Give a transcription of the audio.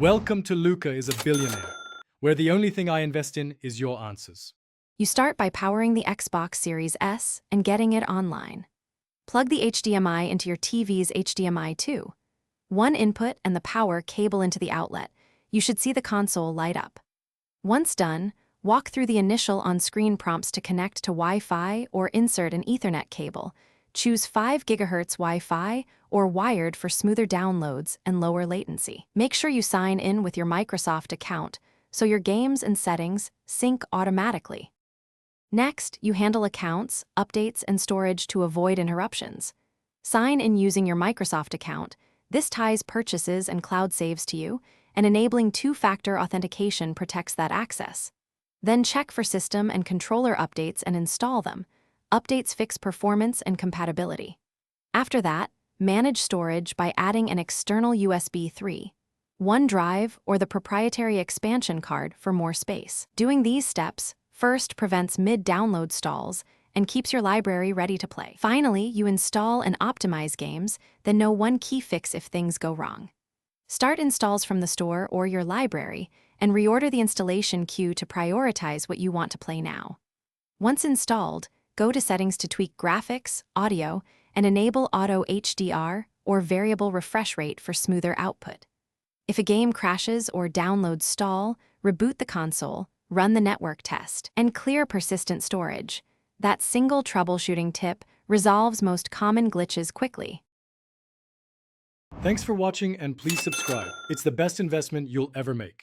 Welcome to Luca is a Billionaire, where the only thing I invest in is your answers. You start by powering the Xbox Series S and getting it online. Plug the HDMI into your TV's HDMI 2. One input and the power cable into the outlet. You should see the console light up. Once done, walk through the initial on-screen prompts to connect to Wi-Fi or insert an Ethernet cable. Choose 5 GHz Wi-Fi or wired for smoother downloads and lower latency. Make sure you sign in with your Microsoft account so your games and settings sync automatically. Next, you handle accounts, updates, and storage to avoid interruptions. Sign in using your Microsoft account. This ties purchases and cloud saves to you, and enabling two-factor authentication protects that access. Then check for system and controller updates and install them. Updates fix performance and compatibility. After that, manage storage by adding an external USB 3, OneDrive, or the proprietary expansion card for more space. Doing these steps first prevents mid-download stalls and keeps your library ready to play. Finally, you install and optimize games, then know one key fix if things go wrong. Start installs from the store or your library and reorder the installation queue to prioritize what you want to play now. Once installed, go to settings to tweak graphics, audio, and enable auto HDR or variable refresh rate for smoother output. If a game crashes or downloads stall, reboot the console, run the network test, and clear persistent storage. That single troubleshooting tip resolves most common glitches quickly. Thanks for watching and please subscribe. It's the best investment you'll ever make.